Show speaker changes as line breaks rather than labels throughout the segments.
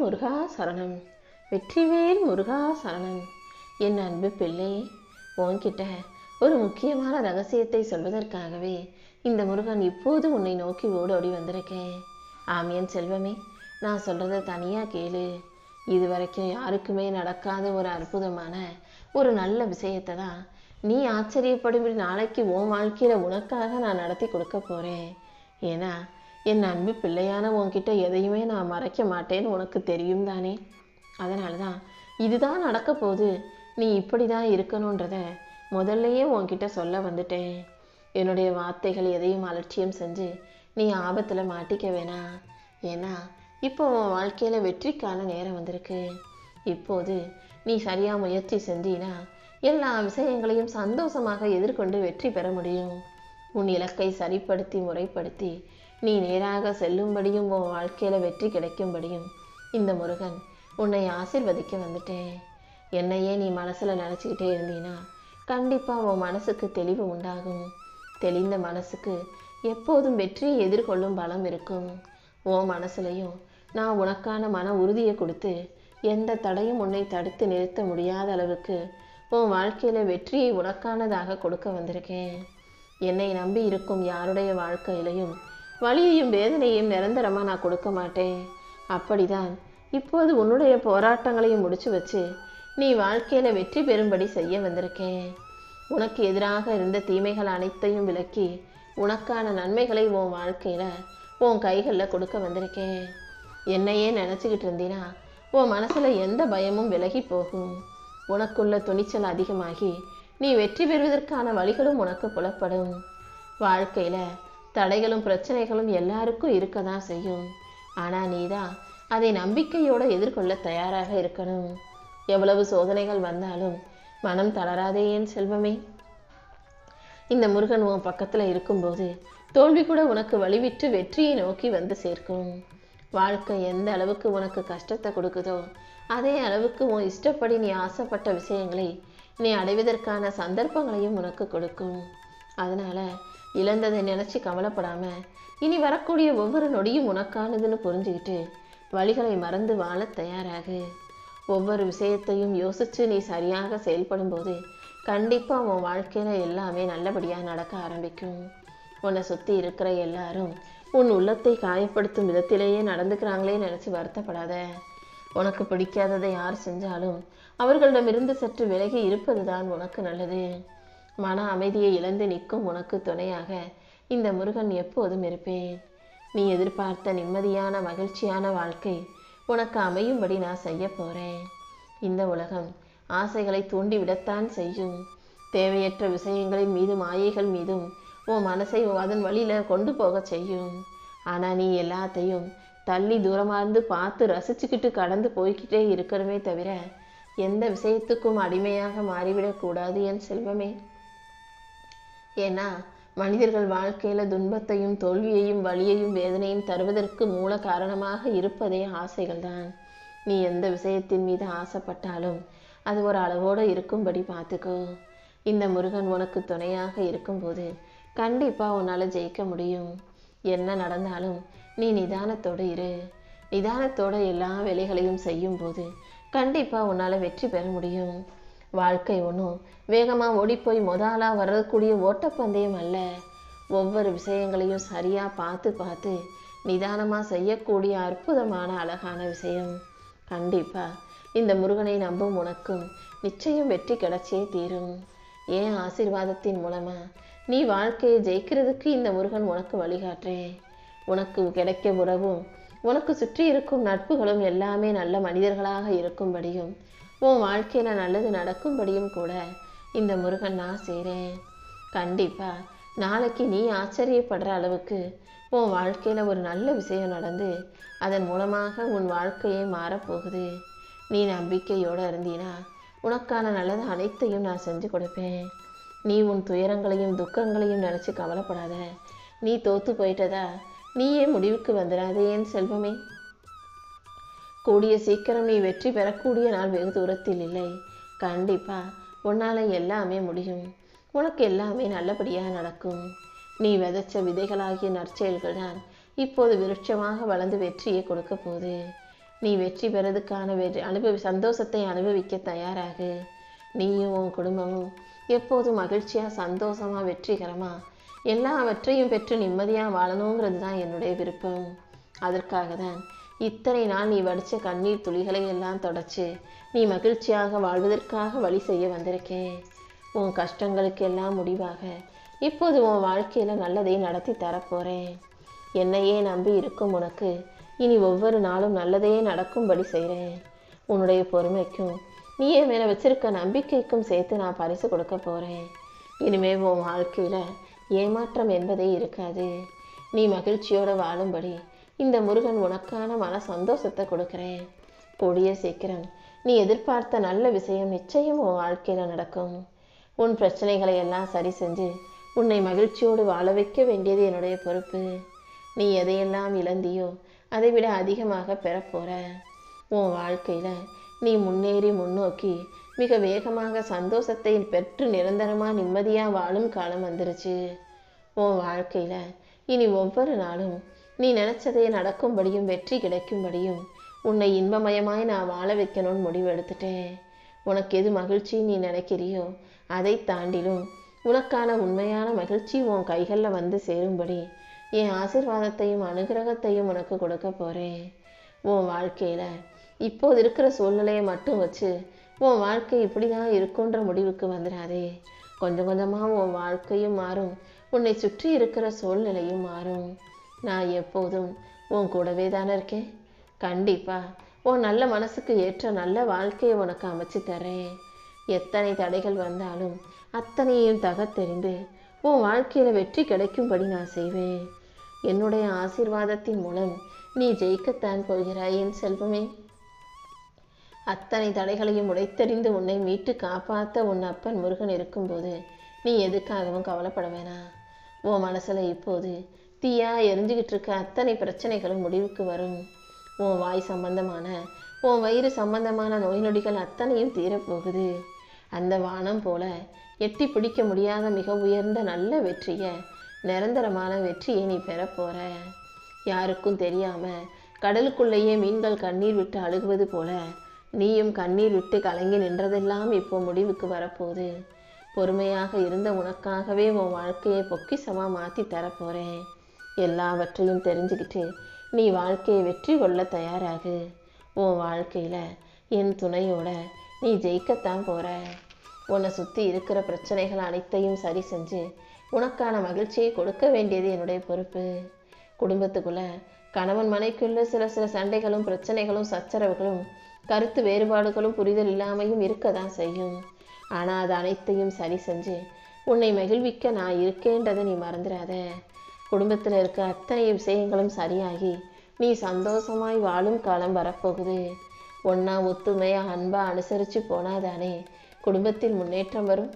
முருகா சரணம். வெற்றிவேல் முருகா சரணம். என் அன்பு பிள்ளை, உன்கிட்ட ஒரு முக்கியமான ரகசியத்தை சொல்வதற்காகவே இந்த முருகன் இப்போது உன்னை நோக்கி ஓடோடி வந்திருக்கேன். ஆம் என் செல்வமே, நான் சொல்றத தனியா கேளு. இது வரைக்கும் யாருக்குமே நடக்காத ஒரு அற்புதமான ஒரு நல்ல விஷயத்தை தான் நீ ஆச்சரியப்படும்படி நாளைக்கு உன் வாழ்க்கையில உனக்காக நான் நடத்தி கொடுக்க போறேன். ஏன்னா என் அன்பு பிள்ளையான உன்கிட்ட எதையுமே நான் மறைக்க மாட்டேன்னு உனக்கு தெரியும் தானே. அதனால தான் இதுதான் நடக்க போகுது, நீ இப்படி தான் இருக்கணுன்றத முதல்லையே உன்கிட்ட சொல்ல வந்துட்டேன். என்னுடைய வார்த்தைகள் எதையும் அலட்சியம் செஞ்சு நீ ஆபத்தில் மாட்டிக்க வேணாம். ஏன்னா இப்போ உன் வாழ்க்கையில் வெற்றிக்கான நேரம் வந்திருக்கு. இப்போது நீ சரியாக முயற்சி செஞ்சினா எல்லா விஷயங்களையும் சந்தோஷமாக எதிர்கொண்டு வெற்றி பெற முடியும். உன் இலக்கை சரிப்படுத்தி முறைப்படுத்தி நீ நேராக செல்லும்படியும் உன் வாழ்க்கையில் வெற்றி கிடைக்கும்படியும் இந்த முருகன் உன்னை ஆசிர்வதிக்க வந்துட்டேன். என்னையே நீ மனசில் நினச்சிக்கிட்டே இருந்தீன்னா கண்டிப்பாக உன் மனசுக்கு தெளிவு உண்டாகும். தெளிந்த மனசுக்கு எப்போதும் வெற்றியை எதிர்கொள்ளும் பலம் இருக்கும். உன் மனசுலையும் நான் உனக்கான மன உறுதியை கொடுத்து எந்த தடையும் உன்னை தடுத்து நிறுத்த முடியாத அளவுக்கு உன் வாழ்க்கையில் வெற்றியை உனக்கானதாக கொடுக்க வந்திருக்கேன். என்னை நம்பி இருக்கும் யாருடைய வாழ்க்கையிலையும் வலியையும் வேதனையும் நிரந்தரமாக நான் கொடுக்க மாட்டேன். அப்படிதான் இப்போது உன்னுடைய போராட்டங்களையும் முடிச்சு வச்சு நீ வாழ்க்கையில் வெற்றி பெறும்படி செய்ய வந்திருக்கேன். உனக்கு எதிராக இருந்த தீமைகள் அனைத்தையும் விலக்கி உனக்கான நன்மைகளை உன் வாழ்க்கையில் உன் கைகளில் கொடுக்க வந்திருக்கேன். என்னையே நினச்சிக்கிட்டு இருந்தீனா உன் மனசில் எந்த பயமும் விலகி போகும். உனக்குள்ள துணிச்சல் அதிகமாகி நீ வெற்றி பெறுவதற்கான வழிகளும் உனக்கு புலப்படும். வாழ்க்கையில் தடைகளும் பிரச்சனைகளும் எல்லாருக்கும் இருக்க தான் செய்யும். ஆனால் நீ தான் அதை நம்பிக்கையோடு எதிர்கொள்ள தயாராக இருக்கணும். எவ்வளவு சோதனைகள் வந்தாலும் மனம் தளராதே என் செல்வமே. இந்த முருகன் உன் பக்கத்தில் இருக்கும்போது தோல்வி கூட உனக்கு வழிவிட்டு வெற்றியை நோக்கி வந்து சேர்க்கும். வாழ்க்கை எந்த அளவுக்கு உனக்கு கஷ்டத்தை கொடுக்குதோ அதே அளவுக்கு உன் இஷ்டப்படி நீ ஆசைப்பட்ட விஷயங்களை நீ அடைவதற்கான சந்தர்ப்பங்களையும் உனக்கு கொடுக்கும். அதனால இழந்ததை நினைச்சு கவலைப்படாம இனி வரக்கூடிய ஒவ்வொரு நொடியும் உனக்கானதுன்னு புரிஞ்சுக்கிட்டு வழிகளை மறந்து வாழ தயாராகு. ஒவ்வொரு விஷயத்தையும் யோசிச்சு நீ சரியாக செயல்படும் போது கண்டிப்பாக உன் வாழ்க்கையில எல்லாமே நல்லபடியாக நடக்க ஆரம்பிக்கும். உன்னை சுற்றி இருக்கிற எல்லாரும் உன் உள்ளத்தை காயப்படுத்தும் விதத்திலேயே நடந்துக்கிறாங்களே நினச்சி வருத்தப்படாத. உனக்கு பிடிக்காததை யார் செஞ்சாலும் அவர்களிடமிருந்து சற்று விலகி இருப்பது தான் உனக்கு நல்லது. மன அமைதியை இழந்து நிற்கும் உனக்கு துணையாக இந்த முருகன் எப்போதும் இருப்பேன். நீ எதிர்பார்த்த நிம்மதியான மகிழ்ச்சியான வாழ்க்கை உனக்கு அமையும்படி நான் செய்ய போகிறேன். இந்த உலகம் ஆசைகளை தூண்டிவிடத்தான் செய்யும். தேவையற்ற விஷயங்களின் மீதும் மாயைகள் மீதும் உன் மனசை அதன் வழியில் கொண்டு போக செய்யும். ஆனால் நீ எல்லாத்தையும் தள்ளி தூரமார்ந்து பார்த்து ரசிச்சுக்கிட்டு கடந்து போய்கிட்டே இருக்கிறமே தவிர எந்த விஷயத்துக்கும் அடிமையாக மாறிவிடக்கூடாது என் செல்வமே. ஏன்னா மனிதர்கள் வாழ்க்கையில் துன்பத்தையும் தோல்வியையும் வலியையும் வேதனையும் தருவதற்கு மூல காரணமாக இருப்பதே ஆசைகள் தான். நீ எந்த விஷயத்தின் மீது ஆசைப்பட்டாலும் அது ஒரு அளவோடு இருக்கும்படி பார்த்துக்கோ. இந்த முருகன் உனக்கு துணையாக இருக்கும்போது கண்டிப்பாக உன்னால் ஜெயிக்க முடியும். என்ன நடந்தாலும் நீ நிதானத்தோடு இரு. நிதானத்தோடு எல்லா வேலைகளையும் செய்யும்போது கண்டிப்பாக உன்னால் வெற்றி பெற முடியும். வாழ்க்கை ஒன்றும் வேகமாக ஓடிப்போய் முதலாக வரக்கூடிய ஓட்டப்பந்தயம் அல்ல. ஒவ்வொரு விஷயங்களையும் சரியாக பார்த்து பார்த்து நிதானமாக செய்யக்கூடிய அற்புதமான அழகான விஷயம். கண்டிப்பாக இந்த முருகனை நம்பும் உனக்கும் நிச்சயம் வெற்றி கிடைச்சே தீரும். ஏன் ஆசீர்வாதத்தின் மூலமாக நீ வாழ்க்கையை ஜெயிக்கிறதுக்கு இந்த முருகன் உனக்கு வழிகாட்டுறேன். உனக்கு கிடைக்க உறவும் உனக்கு சுற்றி இருக்கும் நட்புகளும் எல்லாமே நல்ல மனிதர்களாக இருக்கும்படியும் உன் வாழ்க்கையில் நல்லது நடக்கும்படியும் கூட இந்த முருகன் நான் செய்கிறேன். கண்டிப்பாக நாளைக்கு நீ ஆச்சரியப்படுற அளவுக்கு உன் வாழ்க்கையில் ஒரு நல்ல விஷயம் நடந்து அதன் மூலமாக உன் வாழ்க்கையே மாறப்போகுது. நீ நம்பிக்கையோடு இருந்தீனா உனக்கான நல்லது அனைத்தையும் நான் செஞ்சு கொடுப்பேன். நீ உன் துயரங்களையும் துக்கங்களையும் நினச்சி கவலைப்படாத. நீ தோற்று போயிட்டதா நீயே முடிவுக்கு வந்துடாதே என் செல்வமே. கூடிய சீக்கிரம் நீ வெற்றி பெறக்கூடிய நாள் வெகு தூரத்தில் இல்லை. கண்டிப்பாக உன்னால் எல்லாமே முடியும். உனக்கு எல்லாமே நல்லபடியாக நடக்கும். நீ விதைச்ச விதைகளாகிய நற்செயல்கள் தான் இப்போது விருட்சமாக வளர்ந்து வெற்றியை கொடுக்க போகுது. நீ வெற்றி பெறதுக்கான சந்தோஷத்தை அனுபவிக்க தயாராகு. நீயும் உன் குடும்பமும் எப்போதும் மகிழ்ச்சியாக சந்தோஷமாக வெற்றிகரமாக எல்லாவற்றையும் பெற்று நிம்மதியாக வாழணுங்கிறது தான் என்னுடைய விருப்பம். அதற்காக தான் இத்தனை நாள் நீ வடித்த கண்ணீர் துளிகளை எல்லாம் தொடச்சு நீ மகிழ்ச்சியாக வாழ்வதற்காக வழி செய்ய வந்திருக்கேன். உன் கஷ்டங்களுக்கு எல்லாம் முடிவாக இப்போது உன் வாழ்க்கையில் நல்லதை நடத்தி தரப்போகிறேன். என்னையே நம்பி இருக்கும் உனக்கு இனி ஒவ்வொரு நாளும் நல்லதையே நடக்கும்படி செய்கிறேன். உன்னுடைய பொறுமைக்கும் நீ என் மேலே வச்சிருக்க நம்பிக்கைக்கும் சேர்த்து நான் பரிசு கொடுக்க போகிறேன். இனிமேல் உன் வாழ்க்கையில் ஏமாற்றம் என்பதே இருக்காது. நீ மகிழ்ச்சியோடு வாழும்படி இந்த முருகன் உனக்கான மன சந்தோஷத்தை கொடுக்குறேன். கூடிய சீக்கிரம் நீ எதிர்பார்த்த நல்ல விஷயம் நிச்சயம் உன் வாழ்க்கையில் நடக்கும். உன் பிரச்சனைகளை எல்லாம் சரி செஞ்சு உன்னை மகிழ்ச்சியோடு வாழ வைக்க வேண்டியது என்னுடைய பொறுப்பு. நீ எதையெல்லாம் இழந்தியோ அதை விட அதிகமாக பெறப்போற. உன் வாழ்க்கையில் நீ முன்னேறி முன்னோக்கி மிக வேகமாக சந்தோஷத்தை பெற்று நிரந்தரமாக நிம்மதியாக வாழும் காலம் வந்துருச்சு. உன் வாழ்க்கையில் இனி ஒவ்வொரு நாளும் நீ நினச்சதே நடக்கும்படியும் வெற்றி கிடைக்கும்படியும் உன்னை இன்பமயமாய் நான் வாழ வைக்கணும்னு முடிவு எடுத்துட்டேன். உனக்கு எது மகிழ்ச்சி நீ நினைக்கிறியோ அதை தாண்டிலும் உனக்கான உண்மையான மகிழ்ச்சி உன் கைகளில் வந்து சேரும்படி என் ஆசீர்வாதத்தையும் அனுகிரகத்தையும் உனக்கு கொடுக்க போகிறேன். உன் வாழ்க்கையில் இப்போது இருக்கிற சூழ்நிலையை மட்டும் வச்சு உன் வாழ்க்கை இப்படி தான் இருக்குன்ற முடிவுக்கு வந்துடாதே. கொஞ்சம் கொஞ்சமாக உன் வாழ்க்கையும் மாறும், உன்னை சுற்றி இருக்கிற சூழ்நிலையும் மாறும். நான் எப்போதும் உன் கூடவே தானே இருக்கேன். கண்டிப்பாக உன் நல்ல மனசுக்கு ஏற்ற நல்ல வாழ்க்கையை உனக்கு அமைச்சு தரேன். எத்தனை தடைகள் வந்தாலும் அத்தனையும் தகத்தெறிந்து உன் வாழ்க்கையில் வெற்றி கிடைக்கும்படி நான் செய்வேன். என்னுடைய ஆசீர்வாதத்தின் மூலம் நீ ஜெயிக்கத்தான் போகிறாய் என் செல்வமே. அத்தனை தடைகளையும் உடைத்தெறிந்து உன்னை மீட்டு காப்பாற்ற உன் அப்பன் முருகன் இருக்கும்போது நீ எதுக்காகவும் கவலைப்பட வேணாம். உன் மனசில் இப்போது தீயா எரிஞ்சுக்கிட்டு இருக்க அத்தனை பிரச்சனைகளும் முடிவுக்கு வரும். உன் வாய் சம்பந்தமான உன் வயிறு சம்பந்தமான நோய் நொடிகள் அத்தனையும் தீரப்போகுது. அந்த வானம் போல எட்டி பிடிக்க முடியாத மிக உயர்ந்த நல்ல வெற்றியை, நிரந்தரமான வெற்றியை நீ பெறப்போற. யாருக்கும் தெரியாம கடலுக்குள்ளேயே மீன்கள் கண்ணீர் விட்டு அழுகுவது போல நீயும் கண்ணீர் விட்டு கலங்கி நின்றதெல்லாம் இப்போ முடிவுக்கு வரப்போகுது. பொறுமையாக இருந்த உனக்காகவே உன் வாழ்க்கையை பொக்கிஷமாக மாற்றி தரப்போகிறேன். எல்லாவற்றையும் தெரிஞ்சுக்கிட்டு நீ வாழ்க்கையை வெற்றி கொள்ள தயாராகு. உன் வாழ்க்கையில் என் துணையோட நீ ஜெயிக்கத்தான் போகிற. உன்னை சுற்றி இருக்கிற பிரச்சனைகள் அனைத்தையும் சரி செஞ்சு உனக்கான மகிழ்ச்சியை கொடுக்க வேண்டியது என்னுடைய பொறுப்பு. குடும்பத்துக்குள்ள கணவன் மனைக்குள்ள சில சண்டைகளும் பிரச்சனைகளும் சச்சரவுகளும் கருத்து வேறுபாடுகளும் புரிதல் இல்லாமையும் இருக்க தான் செய்யும். ஆனால் அது அனைத்தையும் சரி செஞ்சு உன்னை மகிழ்விக்க நான் இருக்கேன்றதை நீ மறந்துடாத. குடும்பத்தில் இருக்க அத்தனை விஷயங்களும் சரியாகி நீ சந்தோஷமாய் வாழும் காலம் வரப்போகுது. ஒன்றா ஒத்துமையாக அன்பாக அனுசரித்து போனாதானே குடும்பத்தில் முன்னேற்றம் வரும்.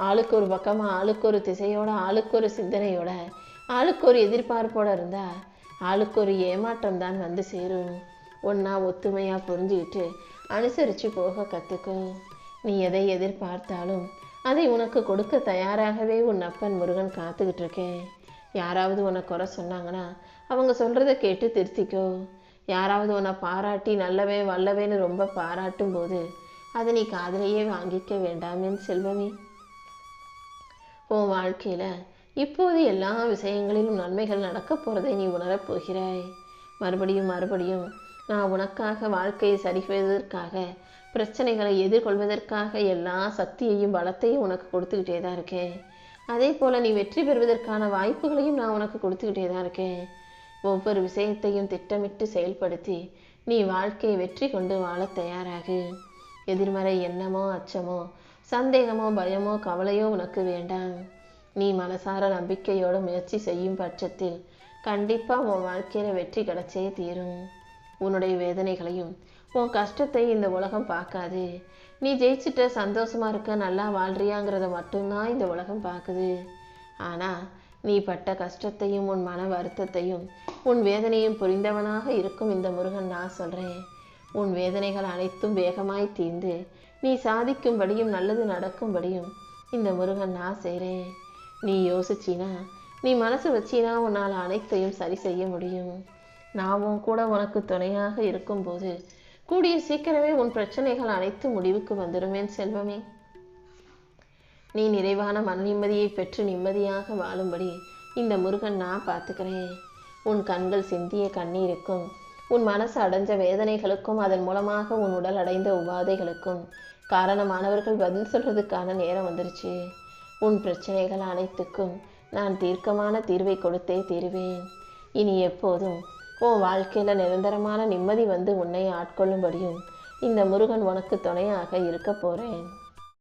ஆளுக்கு ஒரு பக்கமாக ஆளுக்கு ஒரு திசையோட ஆளுக்கு ஒரு சிந்தனையோட ஆளுக்கு ஒரு எதிர்பார்ப்போடு இருந்தால் ஆளுக்கு ஒரு ஏமாற்றம் தான் வந்து சேரும். ஒன்றா ஒத்துமையாக புரிஞ்சுக்கிட்டு அனுசரித்து போக கற்றுக்கோ. நீ எதை எதிர்பார்த்தாலும் அதை உனக்கு கொடுக்க தயாராகவே உன் அப்பன் முருகன் காத்துக்கிட்டு இருக்கேன். யாராவது உன்னை குறை சொன்னாங்கன்னா அவங்க சொல்கிறத கேட்டு திருத்திக்கோ. யாராவது உன்னை பாராட்டி நல்லவே வல்லவேன்னு ரொம்ப பாராட்டும் போது அதை நீ காதலையே வாங்கிக்க வேண்டாமேன்னு செல்வமே. உன் வாழ்க்கையில் இப்போது எல்லா விஷயங்களிலும் நன்மைகள் நடக்க போகிறதை நீ உணரப் போகிறாய். மறுபடியும் மறுபடியும் நான் உனக்காக வாழ்க்கையை சரி செய்வதற்காக பிரச்சனைகளை எதிர்கொள்வதற்காக எல்லா சக்தியையும் பலத்தையும் உனக்கு கொடுத்துக்கிட்டே தான் இருக்கேன். அதே போல் நீ வெற்றி பெறுவதற்கான வாய்ப்புகளையும் நான் உனக்கு கொடுத்துக்கிட்டே தான் இருக்கேன். ஒவ்வொரு விஷயத்தையும் திட்டமிட்டு செயல்படுத்தி நீ வாழ்க்கையை வெற்றி கொண்டு வாழ தயாராகு. எதிர்மறை எண்ணமோ அச்சமோ சந்தேகமோ பயமோ கவலையோ உனக்கு வேண்டாம். நீ மனசார நம்பிக்கையோடு முயற்சி செய்யும் பட்சத்தில் கண்டிப்பாக உன் வாழ்க்கையில் வெற்றி கிடைச்சே தீரும். உன்னுடைய வேதனைகளையும் உன் கஷ்டத்தையும் இந்த உலகம் பார்க்காது. நீ ஜெயிச்சுட்ட சந்தோஷமாக இருக்க நல்லா வாழ்றியாங்கிறத மட்டும்தான் இந்த உலகம் பார்க்குது. ஆனால் நீ பட்ட கஷ்டத்தையும் உன் மன வருத்தத்தையும் உன் வேதனையும் புரிந்தவனாக இருக்கும் இந்த முருகன் நான் சொல்கிறேன். உன் வேதனைகள் அனைத்தும் வேகமாய் தீர்ந்து நீ சாதிக்கும்படியும் நல்லது நடக்கும்படியும் இந்த முருகன் நான் செய்கிறேன். நீ யோசிச்சினா நீ மனசு வச்சினா உன்னால் அனைத்தையும் சரி செய்ய முடியும். நாமும் கூட உனக்கு துணையாக இருக்கும்போது கூடிய சீக்கிரமே உன் பிரச்சனைகள் அனைத்து முடிவுக்கு வந்துடுவேன் செல்வமே. நீ நிறைவான மன நிம்மதியை பெற்று நிம்மதியாக வாழும்படி இந்த முருகன் நான் பார்த்துக்கிறேன். உன் கண்கள் சிந்திய கண்ணீருக்கும் உன் மனசு அடைஞ்ச வேதனைகளுக்கும் அதன் மூலமாக உன் உடல் அடைந்த உபாதைகளுக்கும் காரணமானவர்கள் பதில் சொல்றதுக்கான நேரம் வந்துருச்சு. உன் பிரச்சனைகள் அனைத்துக்கும் நான் தீர்க்கமான தீர்வை கொடுத்தே தீருவேன். இனி எப்போதும் உன் வாழ்க்கையில் நிரந்தரமான நிம்மதி வந்து உன்னை ஆட்கொள்ளும்படியும் இந்த முருகன் உனக்கு துணையாக இருக்க போறேன்.